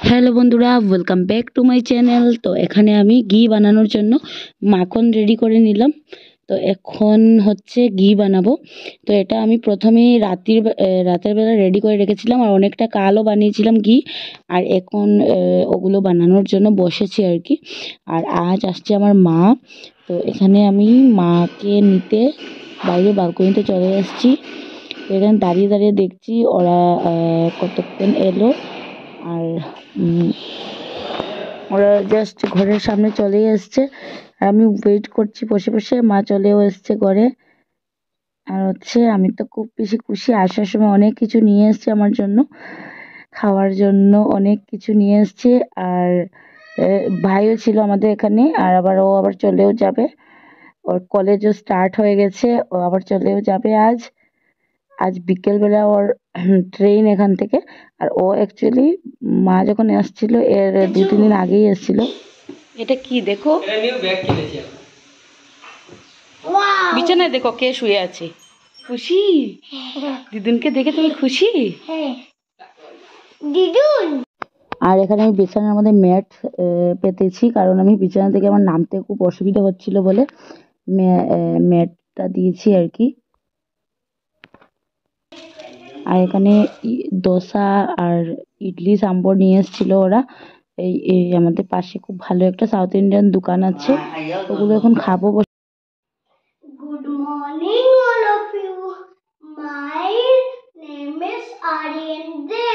Hello বন্ধুরা, welcome back to my channel. তো এখানে আমি ঘি বানানোর জন্য মাখন রেডি করে নিলাম। তো এখন হচ্ছে ঘি বানাবো। তো এটা আমি প্রথমেই রাতের বেলা রেডি করে রেখেছিলাম, আর অনেকটা কালও বানিয়েছিলাম ঘি। আর এখন ওগুলো বানানোর জন্য বসেছি আর কি। আর আজ আসছে আমার মা। তো এখানে আমি মাকে নিতে বাইরে বালকনিতে চলে এসেছি। তো এখানে দাঁড়িয়ে দাঁড়িয়ে দেখছি ওরা কতক্ষণ এলো। আর ওরা জাস্ট ঘরের সামনে চলেই এসছে, আর আমি ওয়েট করছি বসে বসে। মা চলেও এসছে ঘরে। আর হচ্ছে আমি তো খুব বেশি খুশি। আসার সময় অনেক কিছু নিয়ে এসছে আমার জন্য, খাওয়ার জন্য অনেক কিছু নিয়ে এসছে। আর ভাইও ছিল আমাদের এখানে, আর ও আবার চলেও যাবে। ওর কলেজও স্টার্ট হয়ে গেছে, ও আবার চলেও যাবে আজ বিকেলবেলা ওর ট্রেন এখান থেকে। আর ও অ্যাকচুয়ালি মা যখন আসছিল এর 2-3 দিন আগেই এসেছিল। এটা কি দেখো, বিছানায় দেখো কে শুয়ে আছে। খুশি? দিদুনকে দেখে তুমি খুশি? দিদুন। আর এখানে আমি বিছানার মধ্যে ম্যাট পেতেছি, কারণ আমি বিছানা থেকে আমার নামতে খুব অসুবিধা হচ্ছিল বলে ম্যাটটা দিয়েছি আর কি। আর এখানে দোসা আর ইডলি সাম্বর নিয়ে এসেছিল ওরা। এই আমাদের পাশে খুব ভালো একটা সাউথ ইন্ডিয়ান দোকান আছে, ওগুলো এখন খাবো। Good morning all of you, my name is Aryan De.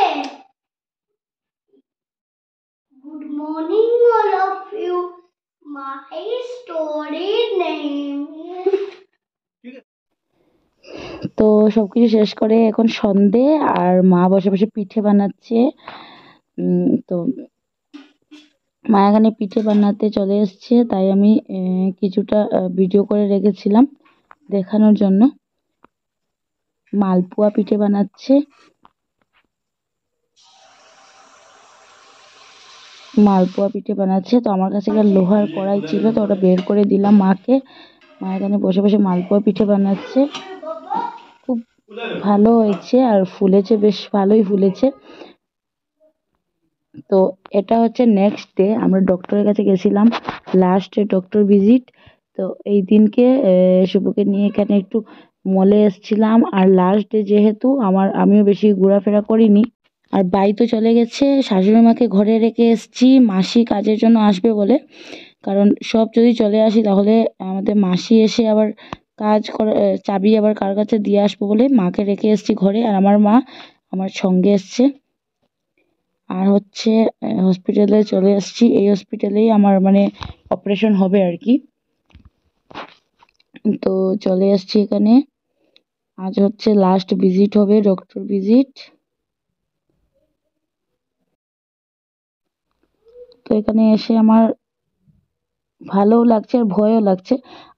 Good morning all of you, my story name is. তো সবকিছু শেষ করে এখন সন্ধে, আর মা বসে বসে পিঠে বানাচ্ছে। তো মা এখানে পিঠে বানাতে চলে এসছে, তাই আমি কিছুটা ভিডিও করে রেখেছিলাম দেখানোর জন্য। মালপোয়া পিঠে বানাচ্ছে। তো আমার কাছে একটা লোহার কড়াই ছিল, তো ওটা বের করে দিলাম মাকে। মা এখানে বসে বসে মালপোয়া পিঠে বানাচ্ছে। খুব ভালো হয়েছে, আর ফুলেছে, বেশ ভালোই ফুলেছে। তো এটা হচ্ছে নেক্সট ডে, আমরা ডক্টরের কাছে গেছিলাম, লাস্ট ডক্টর ভিজিট। তো এই দিনকে শুভকে নিয়ে এখানে একটু মলে এসেছিলাম। আর লাস্ট ডে যেহেতু আমিও বেশি ঘোরাফেরা করিনি। আর বাই তো চলে গেছে, শাশুড়ি মাকে ঘরে রেখে এসেছি মাসি কাজের জন্য আসবে বলে। কারণ সব যদি চলে আসি তাহলে আমাদের মাসি এসে আবার কাজ করে, চাবি আবার কার কাছে দিয়ে আসবো বলে মাকে রেখে এসেছি ঘরে। আর আমার মা আমার সঙ্গে এসছে। আর হচ্ছে হসপিটালে চলে এসেছি, এই হসপিটালেই আমার মানে অপারেশন হবে আর কি। তো চলে এসেছি এখানে। আজ হচ্ছে লাস্ট ভিজিট হবে, ডক্টর ভিজিট। তো এখানে এসে আমার ভালোও লাগছে আর ভয়ও লাগছে।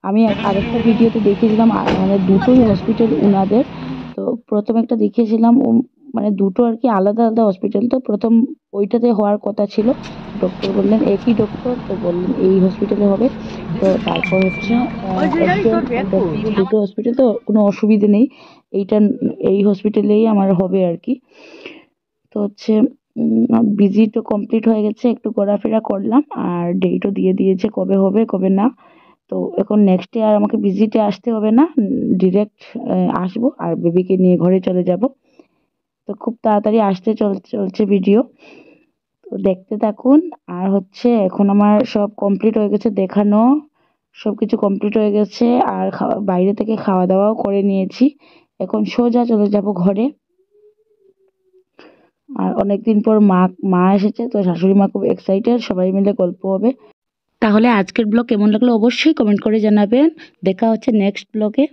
আমি আরেকটা ভিডিওতে দেখিয়েছিলাম মানে দুটোই হসপিটাল উনাদের। তো প্রথম একটা দেখিয়েছিলাম মানে দুটো আর কি আলাদা আলাদা হসপিটাল। তো প্রথম ওইটাতে হওয়ার কথা ছিল, ডক্টর বললেন একই ডক্টর, তো বললেন এই হসপিটালে হবে। তো তারপর হচ্ছে দুটো হসপিটাল, তো কোনো অসুবিধে নেই, এই হসপিটালেই আমার হবে আর কি। তো হচ্ছে ভিজিটও কমপ্লিট হয়ে গেছে, একটু ঘোরাফেরা করলাম, আর ডেটও দিয়ে দিয়েছে কবে হবে কবে না। তো এখন নেক্সট ডে আর আমাকে ভিজিটে আসতে হবে না, ডিরেক্ট আসবো আর বেবিকে নিয়ে ঘরে চলে যাব। তো খুব তাড়াতাড়ি আসতে চলছে ভিডিও, তো দেখতে থাকুন। আর হচ্ছে এখন আমার সব কমপ্লিট হয়ে গেছে দেখানো, সব কিছু কমপ্লিট হয়ে গেছে। আর বাইরে থেকে খাওয়া দাওয়াও করে নিয়েছি, এখন সোজা চলে যাব ঘরে। আর অনেকদিন পর মা এসেছে, তো শাশুড়ি মা খুব এক্সাইটেড, সবাই মিলে গল্প হবে। তাহলে আজকের ব্লগ কেমন লাগলো অবশ্যই কমেন্ট করে জানাবেন। দেখা হচ্ছে নেক্সট ব্লগে।